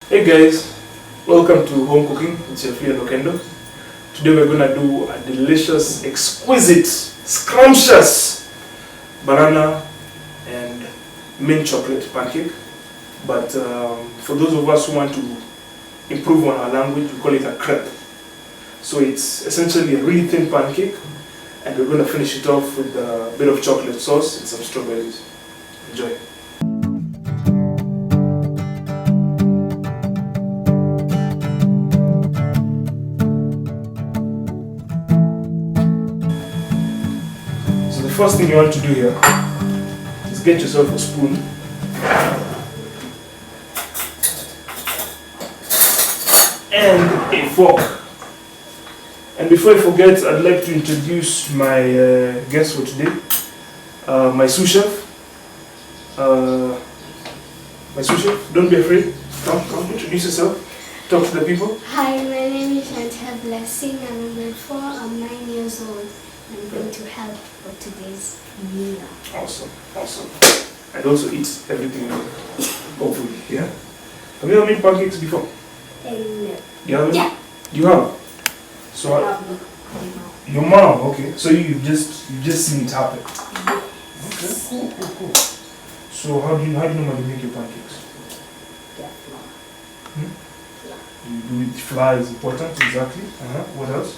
Hey guys, welcome to Home Cooking. It's your Leon Okendo. Today we're gonna do a delicious, exquisite, scrumptious banana and mint chocolate pancake. But for those of us who want to improve on our language, we call it a crepe. So it's essentially a really thin pancake, and we're gonna finish it off with a bit of chocolate sauce and some strawberries. Enjoy. So the first thing you want to do here is get yourself a spoon and a fork. And before I forget, I'd like to introduce my guest for today, my sous chef. My sous chef, don't be afraid. Come, introduce yourself. Talk to the people. Hi, my name is Chantal Blessing. I'm in grade 4. I'm 9 years old. I'm going to help for today's meal. Awesome. And also eat everything, hopefully, yeah? Have you ever made pancakes before? No. You haven't? Yeah. You have? So your mom, okay. So you've just seen it happen. Okay, cool. So how do you normally make your pancakes? Yeah, flour. You do it, flour is important, exactly. What else?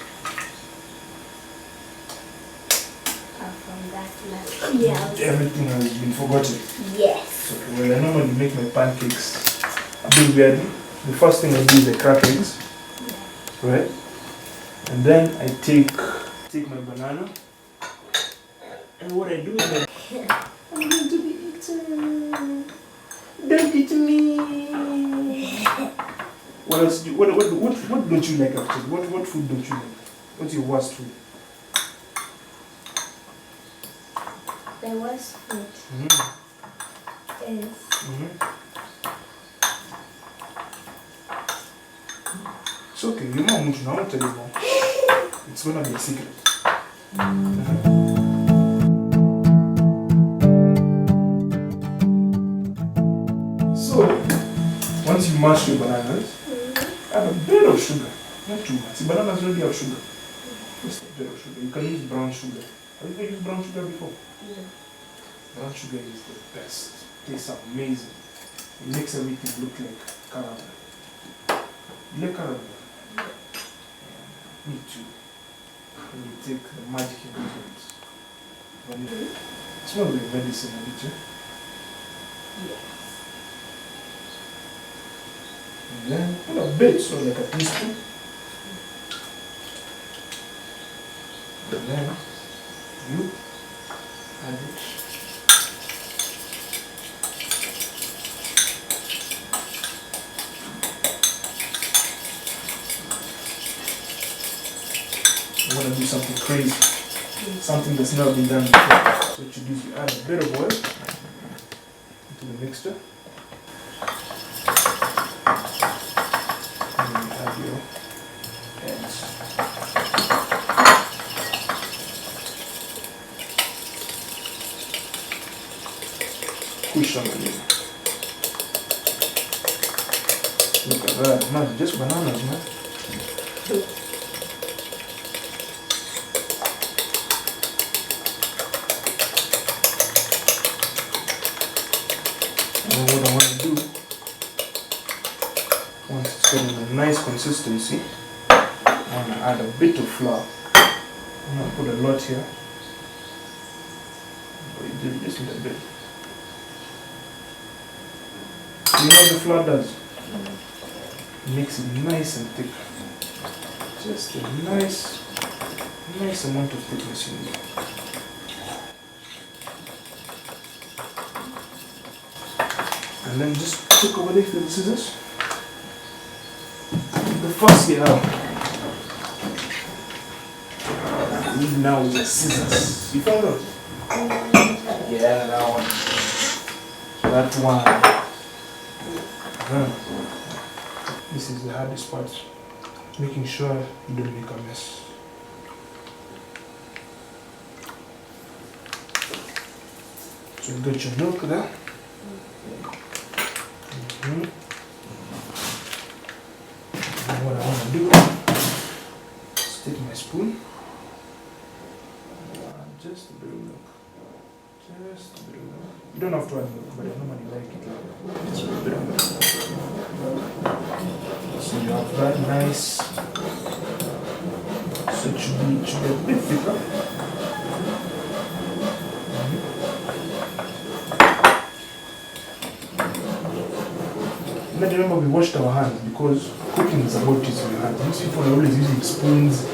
Apart from that, nothing else. Everything has been forgotten. Yes. Okay, well, I normally make my pancakes a bit weirdly. The first thing I do is I crack eggs, right? And then I take my banana, and what I do is I'm going to be eaten. Don't eat me. What else do you, what don't you like actually? What food don't you like? What's your worst food? The worst food is It's okay, your mom won't know. I won't tell you more. It's gonna be a secret. So, once you mash your bananas, add a bit of sugar. Not too much. See, bananas already have sugar. Just a bit of sugar. You can use brown sugar. Have you ever used brown sugar before? Yeah. Brown sugar is the best. Tastes amazing. It makes everything look like caramel. You like caramel? Yeah. Me too. And you take the magic ingredients. Vanilla. It smells like medicine, a bit, Yes. and then put a bit, so like a teaspoon. And then you add it. You want to do something crazy, something that's never been done before. So what you do is you add a bit of oil into the mixture. And then you have your eggs. Push on it. Look at that, man, just bananas, man. And what I want to do, once it's getting a nice consistency, I want to add a bit of flour. I'm going to put a lot here, but you just need a bit. You know what the flour does? It makes it nice and thick. Just a nice amount of thickness you need. And then just take over there with the scissors. The first thing we need now is the scissors. You found out? Yeah, that one. That one. This is the hardest part. Making sure you don't make a mess. So you got your milk there. spoon. Just a bit of milk. Just a bit of milk. You don't have to add milk, but I normally like it like just a bit of milk. So you have that nice. So it should be a bit thicker. Now remember we washed our hands because cooking is about using your hands. Most people are always using spoons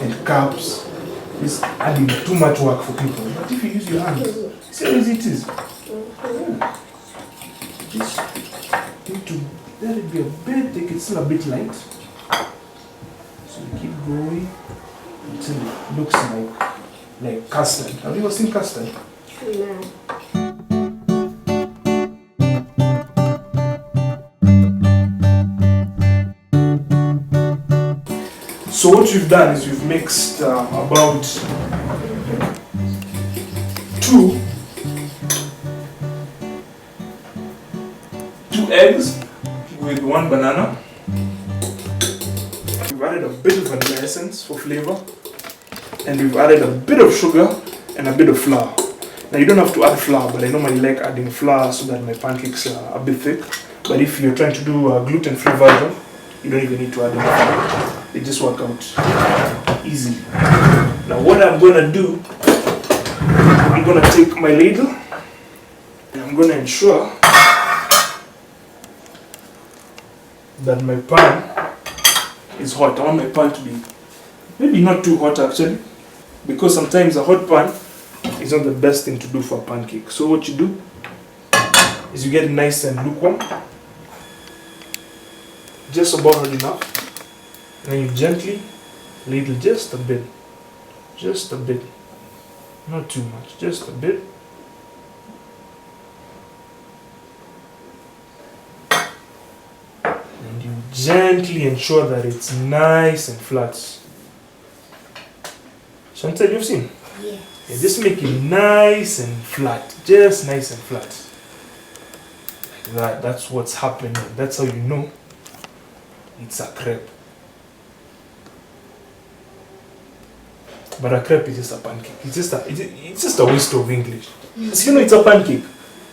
and cups. It's adding too much work for people. But if you use your hands, see how easy it is. Yeah. Just need to let it be a bit thick. It's still a bit light. So we keep going until it looks like custard. Have you ever seen custard? No. So what we've done is we've mixed about two eggs with 1 banana. We've added a bit of vanilla essence for flavor, and we've added a bit of sugar and a bit of flour. Now you don't have to add flour, but I normally like adding flour so that my pancakes are a bit thick. But if you're trying to do a gluten-free version, you don't even need to add any flour. They just work out easily. Now what I'm gonna do, I'm gonna take my ladle and I'm gonna ensure that my pan is hot. I want my pan to be maybe not too hot actually, because sometimes a hot pan is not the best thing to do for a pancake. So what you do is you get it nice and lukewarm, just about hot enough. And then you gently ladle just a bit, not too much, just a bit. And you gently ensure that it's nice and flat. Chantal, you've seen? Yes. Yeah, just make it nice and flat, just nice and flat. Like that, that's what's happening. That's how you know it's a crepe. But a crepe is just a pancake. It's just a waste of English. So you know it's a pancake.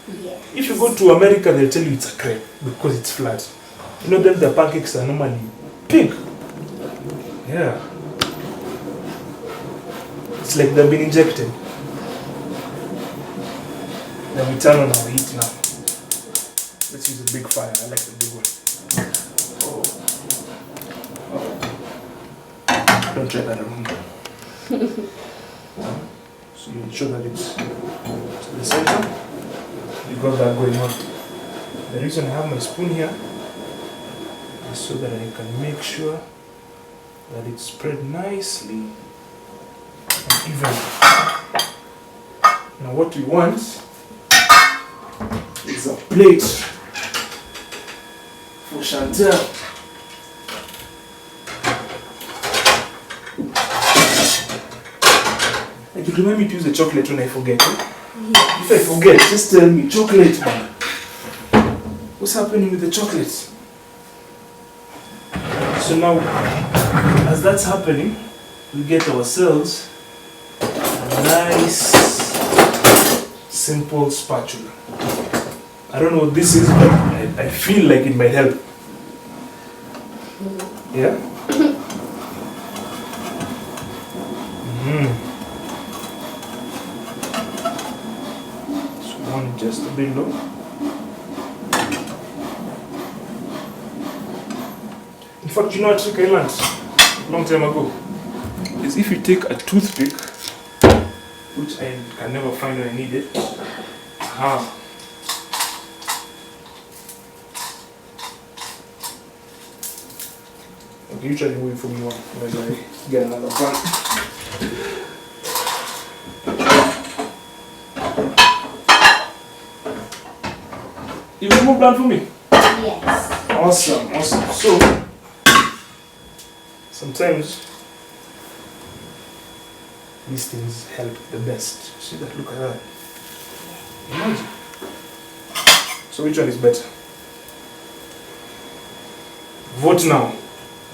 Yes. If you go to America, they'll tell you it's a crepe because it's flat. You know, then the pancakes are normally big. Yeah. It's like they've been injected. Then we turn on our heat now. Let's use a big fire. I like the big one. Oh. Don't try that at home. So you ensure that it's to the center. You got that going on. The reason I have my spoon here is so that I can make sure that it's spread nicely and even. Now what we want is a plate for Chantal. Like you remind me to use the chocolate when I forget. Eh? Yes. If I forget, just tell me, chocolate man. What's happening with the chocolate? So now, as that's happening, we get ourselves a nice, simple spatula. I don't know what this is, but I feel like it might help. Yeah? Just a bit low. In fact, you know what trick I learned a long time ago? Is if you take a toothpick, which I can never find when I need it. Aha. Okay, you try to wait for me while I get another pan. You remove that for me? Yes. Awesome, awesome. So, sometimes these things help the best. See that? Look at that. Imagine. So which one is better? Vote now.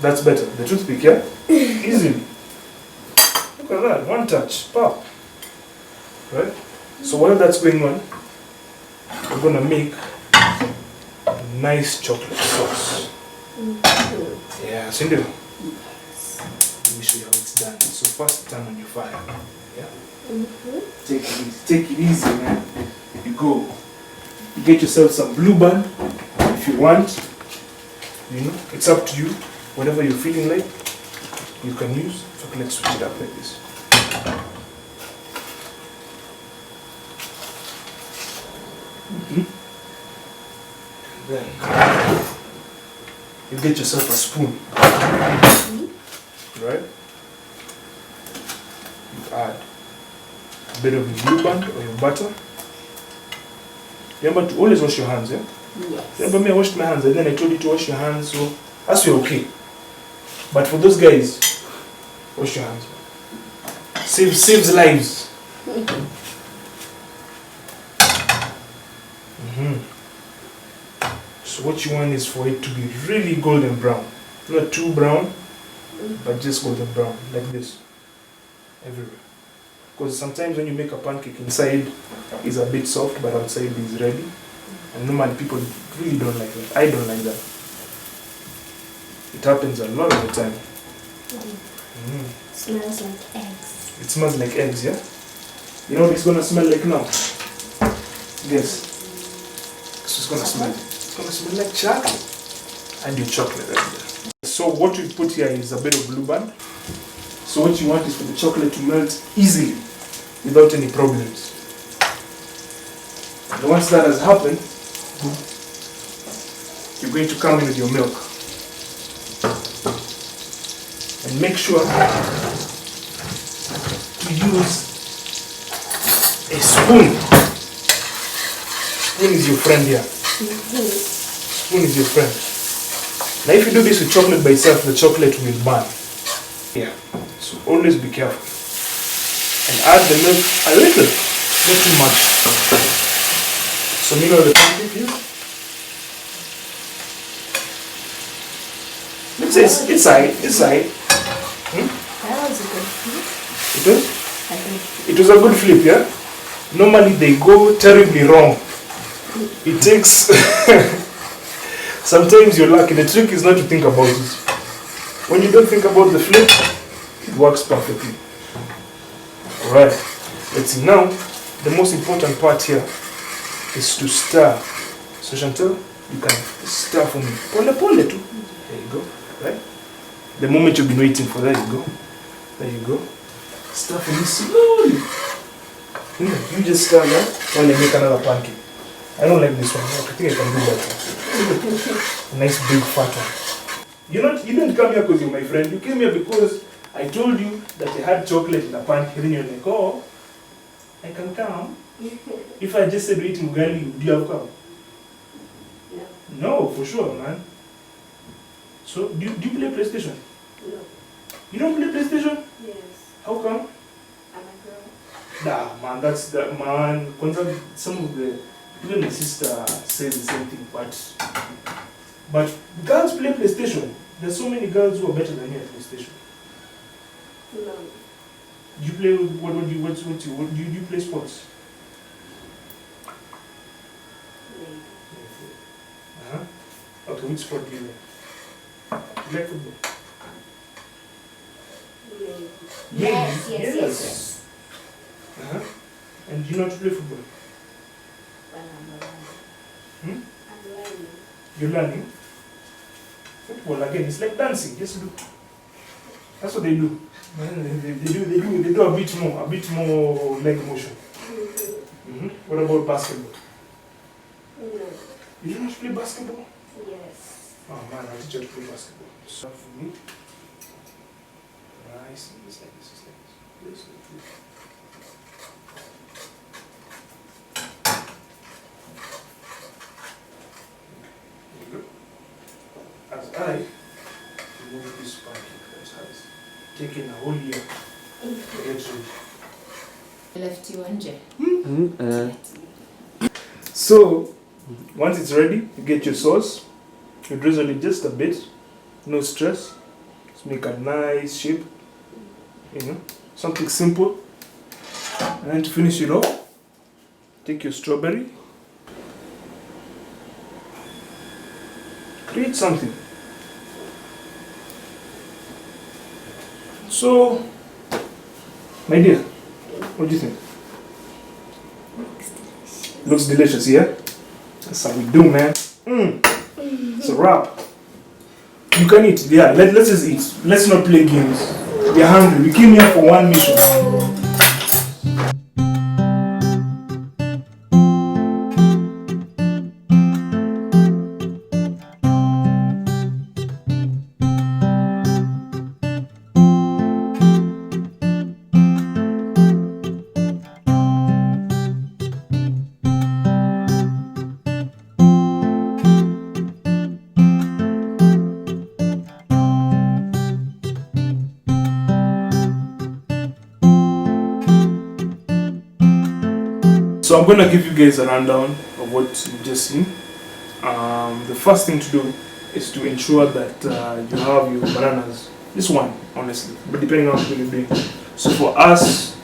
That's better. The toothpick, yeah? Easily. One touch, pop. Right? So while that's going on, we're gonna make a nice chocolate sauce. Yeah, Cindy. Let me show you how it's done. So first turn on your fire. Yeah. Take it easy. Take it easy, man. You go. You get yourself some blue band if you want. You know, it's up to you. Whatever you're feeling like, you can use. So let's switch it up like this. Then you get yourself a spoon, right? You add a bit of your blue band or your butter. Remember to always wash your hands, yeah? Yes. Remember me, I washed my hands and then I told you to wash your hands, so that's you're okay. But for those guys, wash your hands. Saves lives. So what you want is for it to be really golden brown. Not too brown, but just golden brown, like this. Everywhere. Because sometimes when you make a pancake, inside is a bit soft, but outside is ready. And normally people really don't like that. I don't like that. It happens a lot of the time. Smells like eggs. It smells like eggs, yeah? You know what it's gonna smell like now? Guess. It's gonna smell. It's gonna smell like chocolate. And your chocolate right there. So what we put here is a bit of blue band. So what you want is for the chocolate to melt easily, without any problems. And once that has happened, you're going to come in with your milk. And make sure to use a spoon. Spoon is your friend here. Spoon is your friend. Now if you do this with chocolate by itself, the chocolate will burn. Yeah. So always be careful. And add the milk a little, not too much. So middle of the pancake here. Let's say it's side. That was a good flip. It was? It was a good flip, yeah? Normally they go terribly wrong. It takes... Sometimes you're lucky. The trick is not to think about it. When you don't think about the flip, it works perfectly. Alright. Let's see. Now, the most important part here is to stir. So Chantal, you can stir for me. Pole too. There you go. Right? The moment you've been waiting for, there you go. There you go. Stir for me slowly. You just stir that while I make another pancake. I don't like this one. I think I can do better. A nice big fat one. You didn't come here because you're my friend. You came here because I told you that I had chocolate in a pancake. Then you're like, oh, I can come. If I just said eating ugali, would you have come? No. No, for sure, man. So, do you play PlayStation? No. You don't play PlayStation? Yes. How come? I'm a girl. Nah, man, that's that, man. Some of the, even my sister says the same thing, but girls play PlayStation. There's so many girls who are better than you at PlayStation. No. You play, do you play sports? Maybe. Okay, which sport do you like? You like football? Maybe. Yeah, Yes. And do you know how to play football? Well, I'm learning. I'm learning. You're learning? Football again, it's like dancing, just do. That's what they do. They do a bit more leg motion. What about basketball? No. You don't know how to play basketball? Yes. Oh man, I'll teach you how to play basketball. Start for me. Nice, just like this. There you go. As I remove this pancake that has taken a whole year to get ready. Left you nje. So, once it's ready, you get your sauce. You drizzle it just a bit. No stress. Just make a nice shape. You know. Something simple. And then to finish it off, take your strawberry. Create something. So, my dear, what do you think? Looks delicious, yeah? That's how we do, man. It's a wrap. You can eat, yeah. Let's just eat. Let's not play games. We're hungry. We came here for one mission. So I'm going to give you guys a rundown of what you've just seen. The first thing to do is to ensure that you have your bananas. This one, honestly, but depending on what you're doing. So for us,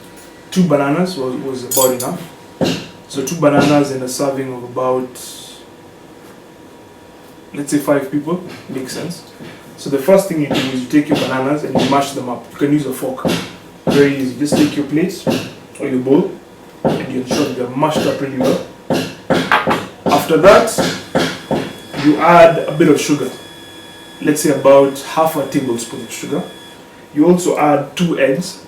2 bananas was about enough. So 2 bananas in a serving of about, let's say 5 people, makes sense. So the first thing you do is you take your bananas and you mash them up. You can use a fork, very easy. Just take your plate or your bowl and you ensure that they're mashed up really well. After that, you add a bit of sugar. Let's say about half a tablespoon of sugar. You also add 2 eggs.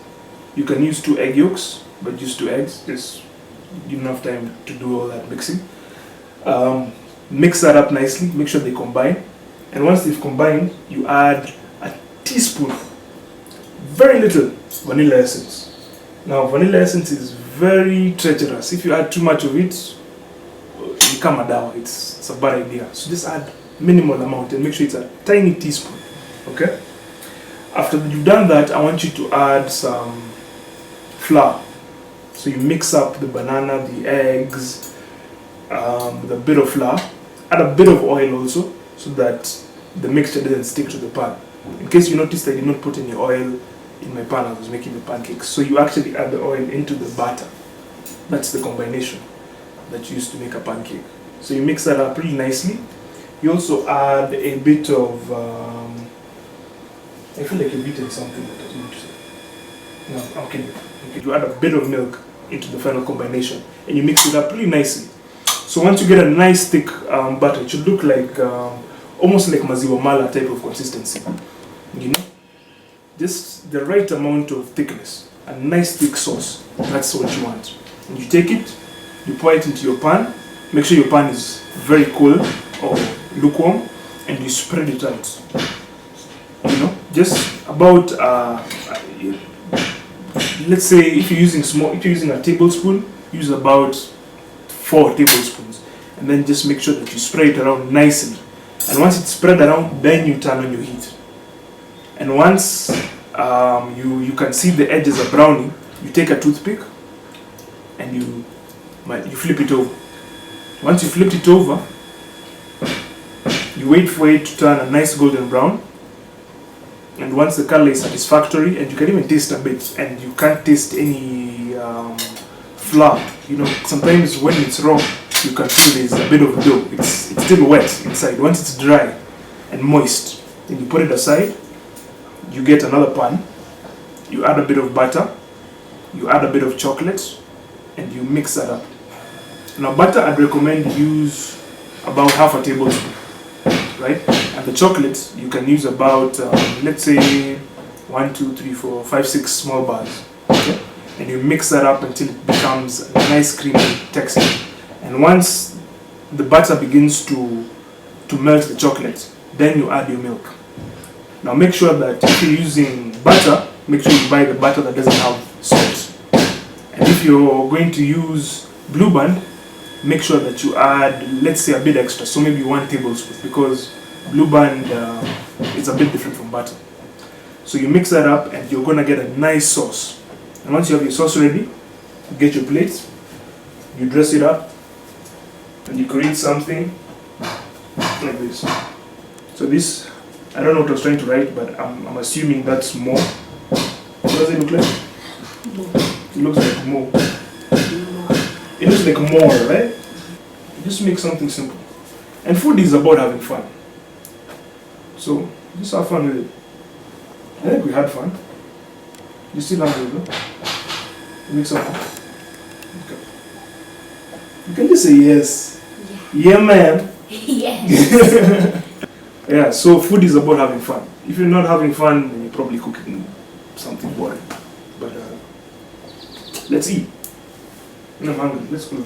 You can use 2 egg yolks, but use 2 eggs. Just you don't have time to do all that mixing. Mix that up nicely. Make sure they combine. And once they've combined, you add a teaspoon, very little, vanilla essence. Now, vanilla essence is very treacherous. If you add too much of it, you become a dawa. It's a bad idea. So just add minimal amount and make sure it's a tiny teaspoon. Okay? After you've done that, I want you to add some flour. So you mix up the banana, the eggs, with a bit of flour. Add a bit of oil also, so that the mixture doesn't stick to the pan. In case you noticed, I did not put any oil in my pan. I was making the pancakes. So you actually add the oil into the batter. That's the combination that you use to make a pancake. So you mix that up really nicely. You also add a bit of, I feel like you're beating something. No, okay. You add a bit of milk into the final combination and you mix it up really nicely. So once you get a nice thick batter, it should look like almost like maziwa mala type of consistency. You know, just the right amount of thickness, a nice thick sauce. That's what you want. And you take it, you pour it into your pan. Make sure your pan is very cool or lukewarm, and you spread it out. You know, just about let's say if you're using a tablespoon, use about 4 tablespoons, and then just make sure that you spread it around nicely. And once it's spread around, then you turn on your heat. And once you can see the edges are browning, you take a toothpick and you flip it over. Once you flipped it over, you wait for it to turn a nice golden brown. And once the color is satisfactory, and you can even taste a bit, and you can't taste any flour. You know, sometimes when it's raw, you can feel there's a bit of dough. It's still wet inside. Once it's dry and moist, then you put it aside. You get another pan. You add a bit of butter. You add a bit of chocolate, and you mix that up. Now, butter, I'd recommend you use about half a tablespoon, right? And the chocolate, you can use about, let's say, 1, 2, 3, 4, 5, 6 small bars. Okay? And you mix that up until it becomes a nice creamy texture. And once the butter begins to melt the chocolate, then you add your milk. Now make sure that if you're using butter, make sure you buy the butter that doesn't have salt. And if you're going to use Blue Band, make sure that you add, let's say, a bit extra, so maybe 1 tablespoon, because Blue Band is a bit different from butter. So you mix that up and you're going to get a nice sauce. And once you have your sauce ready, you get your plate, you dress it up, and you create something like this. So this, I don't know what I was trying to write, but I'm assuming that's more. What does it look like? It looks like more. It looks like more, right? Just make something simple. And food is about having fun. So, just have fun with it. I think we had fun. You still hungry, bro? Make something. Okay. You can just say yes. Yeah, man. Yes. Yeah, so food is about having fun. If you're not having fun, then you're probably cooking something boring. But let's eat. I'm hungry. Let's go.